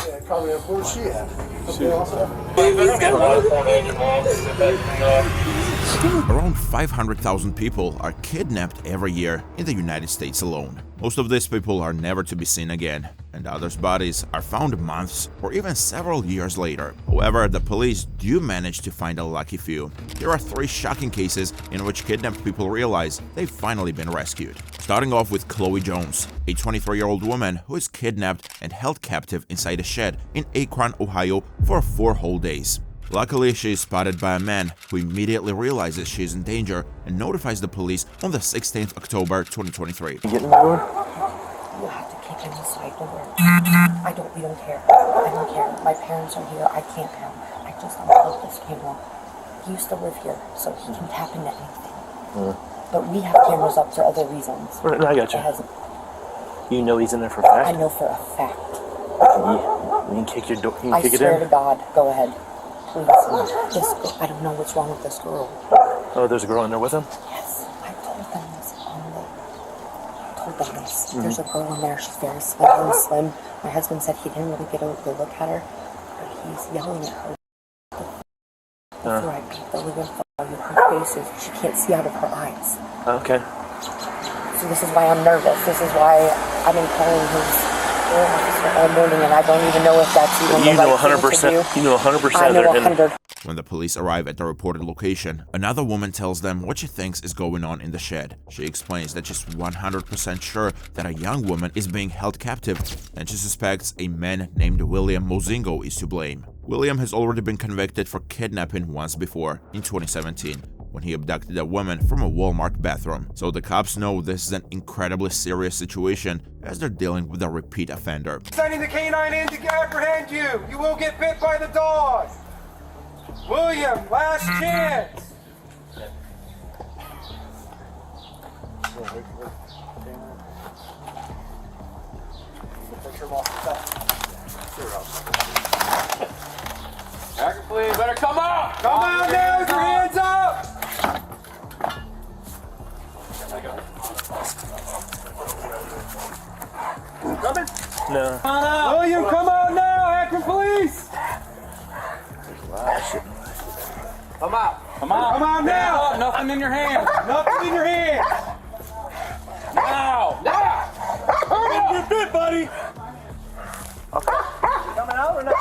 Yeah, probably where's she at? Around 500,000 people are kidnapped every year in the United States alone. Most of these people are never to be seen again, and others' bodies are found months or even several years later. However, the police do manage to find a lucky few. Here are 3 shocking cases in which kidnapped people realize they've finally been rescued. Starting off with Chloe Jones, a 23-year-old woman who is kidnapped and held captive inside a shed in Akron, Ohio for 4 whole days. Luckily, she is spotted by a man who immediately realizes she is in danger and notifies the police on the 16th October 2023. You getting the door? You have to kick in the side door. We don't care. I don't care. My parents are here. I can't have. I just unplugged this camera. He used to live here, so he can tap into anything. But we have cameras up for other reasons. Right, I got you. You know he's in there for a fact? I know for a fact. Yeah. You can kick your door. You can I kick it swear in. to God. Go ahead. Please. This girl, I don't know what's wrong with this girl. Oh, there's a girl in there with him? Yes, I told them this There's a girl in there. She's very slim. My husband said he didn't really get a good look at her, but he's yelling at her. Before I beat the living fuck out of her face, she can't see out of her eyes. Okay. So this is why I'm nervous. This is why I've been calling his officer all morning, and I don't even know if that's even You the know right thing to 100%. do. You know 100%. I know they're in- 100. When the police arrive at the reported location, another woman tells them what she thinks is going on in the shed. She explains that she's 100% sure that a young woman is being held captive, and she suspects a man named William Mozingo is to blame. William has already been convicted for kidnapping once before, in 2017, when he abducted a woman from a Walmart bathroom. So the cops know this is an incredibly serious situation as they're dealing with a repeat offender. Sending the canine in to apprehend you. You will get bit by the dog. William, last chance. Action, please. Better come out. Come out now with your hands up. Coming. No. Come on out. William, come out now. Akron Police. Come out. Come out now. Nothing in your hand. Nothing in your hands. Now. Now. You're bit, buddy. Coming out or not?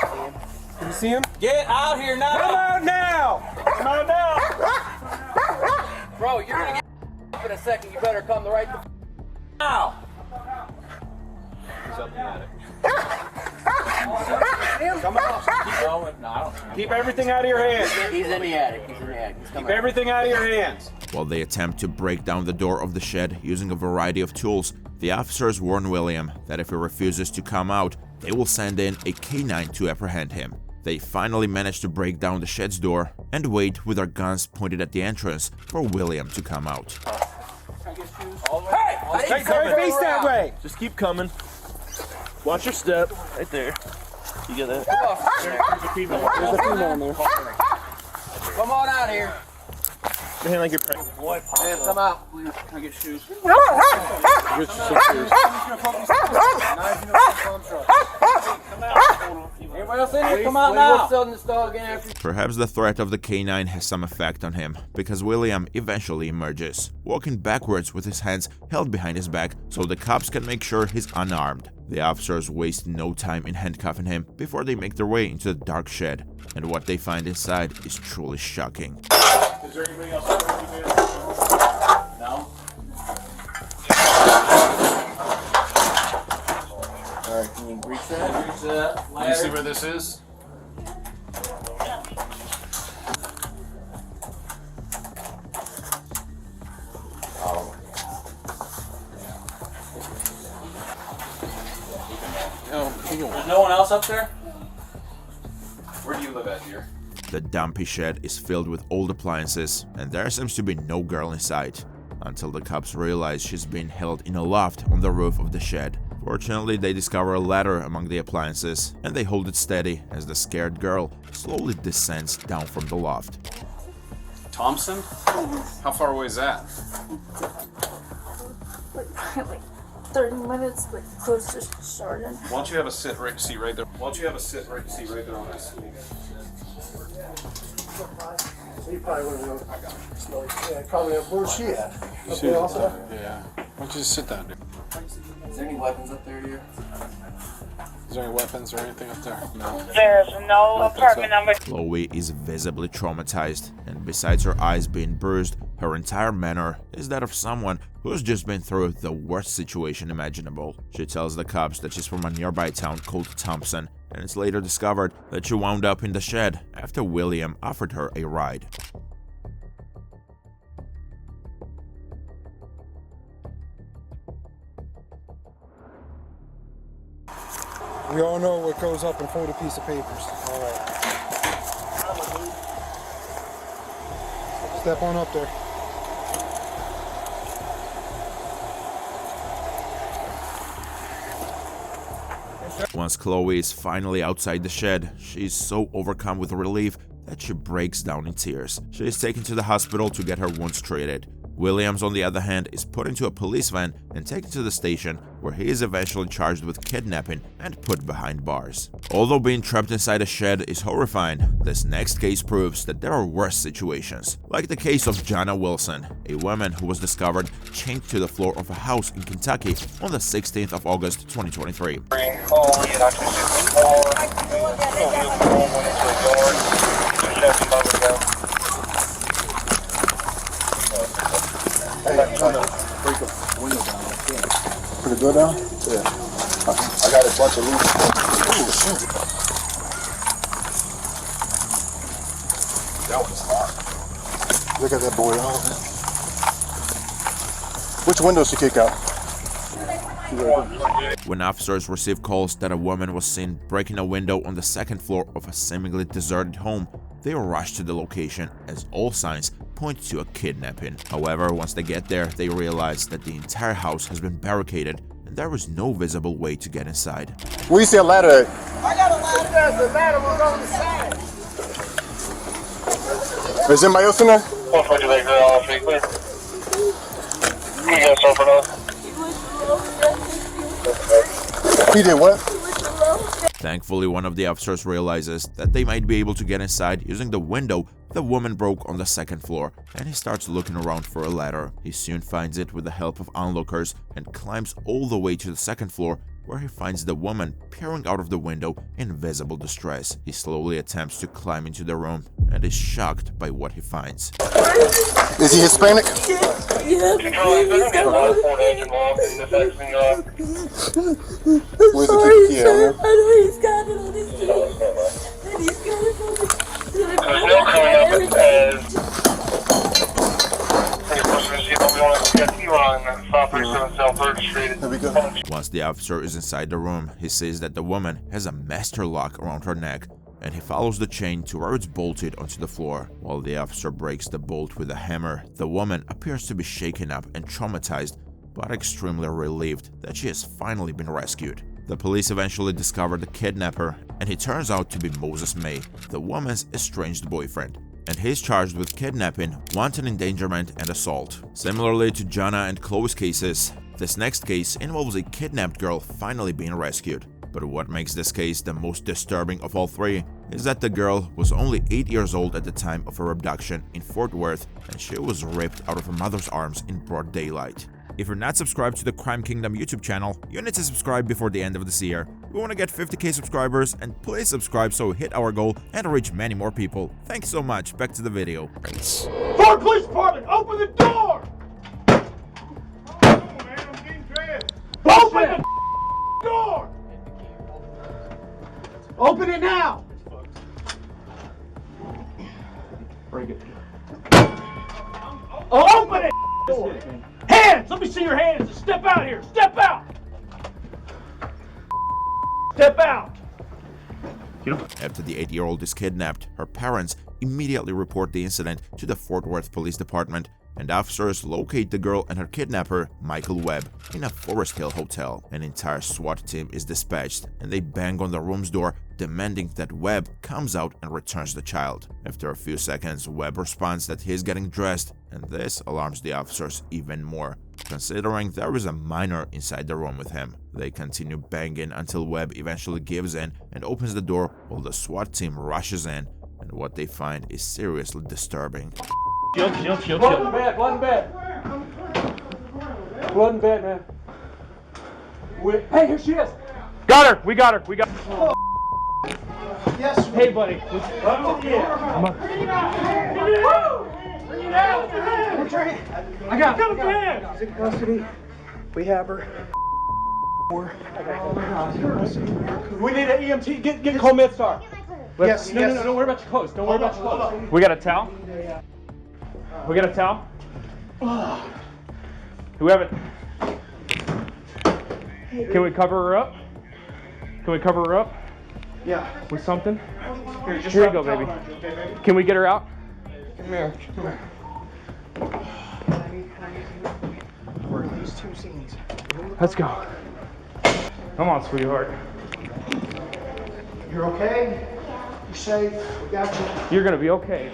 Can you see him? Get out here now. Come out now. Come out now. Bro, you're gonna get up in a second. You better come the right now. He's up in the attic. Come out. Keep going. No, I don't. Keep everything out of your hands. He's in the attic. He's Keep everything out of your hands. While they attempt to break down the door of the shed using a variety of tools, the officers warn William that if he refuses to come out, they will send in a canine to apprehend him. They finally manage to break down the shed's door and wait with their guns pointed at the entrance for William to come out. Hey! Take face that way. Just keep coming. Watch your step. Right there. You get that? There's a female in there. Come on out here. Your hand like you're pregnant. Man, come out. Please. Can I get shoes? Anybody else in here? Come out now. Selling this dog in after. Perhaps the threat of the canine has some effect on him, because William eventually emerges, walking backwards with his hands held behind his back so the cops can make sure he's unarmed. The officers waste no time in handcuffing him before they make their way into the dark shed, and what they find inside is truly shocking. Is there anybody else? No. Alright, can you reach that? Reach that Can you ladder. see where this is? There's no one else up there? Where do you live at here? The dumpy shed is filled with old appliances, and there seems to be no girl in sight, until the cops realize she's being held in a loft on the roof of the shed. Fortunately, they discover a ladder among the appliances, and they hold it steady as the scared girl slowly descends down from the loft. Thompson? How far away is that? 30 minutes, like close to starting. Why don't you have a seat right there? Why don't you have a seat right there on this? You probably wouldn't know. Yeah, probably where's she at? Up there also? Yeah. Why don't you just sit down, dude? Is there any weapons up there, dear? Is there any weapons or anything up there? No. There's no apartment number. Chloe is visibly traumatized, and besides her eyes being bruised, her entire manner is that of someone who has just been through the worst situation imaginable. She tells the cops that she's from a nearby town called Thompson, and it's later discovered that she wound up in the shed after William offered her a ride. We all know what goes up in a folded piece of papers. All right. Step on up there. Once Chloe is finally outside the shed, she is so overcome with relief that she breaks down in tears. She is taken to the hospital to get her wounds treated. Williams, on the other hand, is put into a police van and taken to the station, where he is eventually charged with kidnapping and put behind bars. Although being trapped inside a shed is horrifying, this next case proves that there are worse situations, like the case of Jana Wilson, a woman who was discovered chained to the floor of a house in Kentucky on the 16th of August 2023. Break the window down. Put the door down? Yeah. I got a bunch of loose. Oh, shit. That was hot. Look at that boy. Which window she kick out? When officers received calls that a woman was seen breaking a window on the second floor of a seemingly deserted home, they rushed to the location as all signs point to a kidnapping. However, once they get there, they realize that the entire house has been barricaded and there is no visible way to get inside. Where you see a ladder at? I got a ladder. The ladder was on the side. Is anybody else in there? He did what? Thankfully, one of the officers realizes that they might be able to get inside using the window the woman broke on the second floor, and he starts looking around for a ladder. He soon finds it with the help of onlookers and climbs all the way to the second floor, where he finds the woman peering out of the window in visible distress. He slowly attempts to climb into the room and is shocked by what he finds. Is he Hispanic? Yeah. Where's the key? I know he's got it on his feet. And he's got it on his feet. There we go. Once the officer is inside the room, he sees that the woman has a master lock around her neck, and he follows the chain to where it's bolted onto the floor. While the officer breaks the bolt with a hammer, the woman appears to be shaken up and traumatized, but extremely relieved that she has finally been rescued. The police eventually discover the kidnapper, and he turns out to be Moses May, the woman's estranged boyfriend, and he's charged with kidnapping, wanton endangerment, and assault. Similarly to Jana and Chloe's cases, this next case involves a kidnapped girl finally being rescued. But what makes this case the most disturbing of all three is that the girl was only 8 years old at the time of her abduction in Fort Worth, and she was ripped out of her mother's arms in broad daylight. If you're not subscribed to the Crime Kingdom YouTube channel, you need to subscribe before the end of this year. We want to get 50k subscribers, and please subscribe so we hit our goal and reach many more people. Thanks so much. Back to the video. Fort Police Department, open the door! Open the door! Open it now! Break it. Open it! Door. Hands! Let me see your hands! Step out here! Step out! Step out! After the 8-year-old is kidnapped, her parents immediately report the incident to the Fort Worth Police Department, and officers locate the girl and her kidnapper, Michael Webb, in a Forest Hill hotel. An entire SWAT team is dispatched, and they bang on the room's door, demanding that Webb comes out and returns the child. After a few seconds, Webb responds that he's getting dressed, and this alarms the officers even more, considering there is a minor inside the room with him. They continue banging until Webb eventually gives in and opens the door while the SWAT team rushes in, and what they find is seriously disturbing. Chill. Blood in bed, blood in bed. Blood in bed, man. Hey, here she is. Got her. We got her. Yes. Hey, buddy. Bring it out. I got it. She's in custody. We have her. We need an EMT. Get Cole Midstar. Yes. No. Don't worry about your clothes. Don't worry about your clothes. We got a towel? We got a towel? Do we have it? Can we cover her up? Can we cover her up? Yeah. With something? Here, just Here you go, baby. Okay, baby. Can we get her out? Come here. Where are these two scenes? Let's go. Come on, sweetheart. You're okay? You're safe. We got you. You're gonna be okay.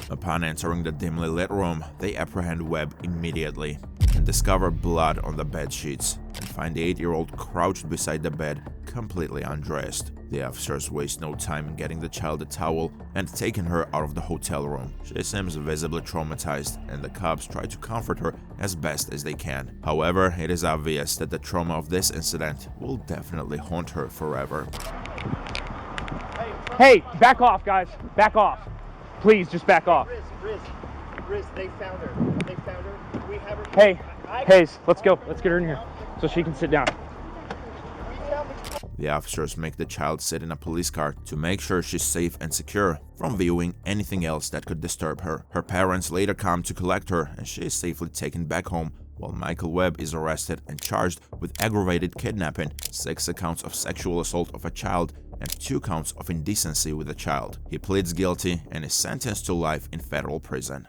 Upon entering the dimly lit room, they apprehend Webb immediately and discover blood on the bed sheets and find the 8-year-old crouched beside the bed, completely undressed. The officers waste no time in getting the child a towel and taking her out of the hotel room. She seems visibly traumatized, and the cops try to comfort her as best as they can. However, it is obvious that the trauma of this incident will definitely haunt her forever. Hey, back off, guys. Back off. Please, just back off. Riz, they found her. We have her. Hey, Hayes, let's go. Let's get her in here so she can sit down. The officers make the child sit in a police car to make sure she's safe and secure from viewing anything else that could disturb her. Her parents later come to collect her, and she is safely taken back home, while Michael Webb is arrested and charged with aggravated kidnapping, 6 counts of sexual assault of a child, and 2 counts of indecency with a child. He pleads guilty and is sentenced to life in federal prison.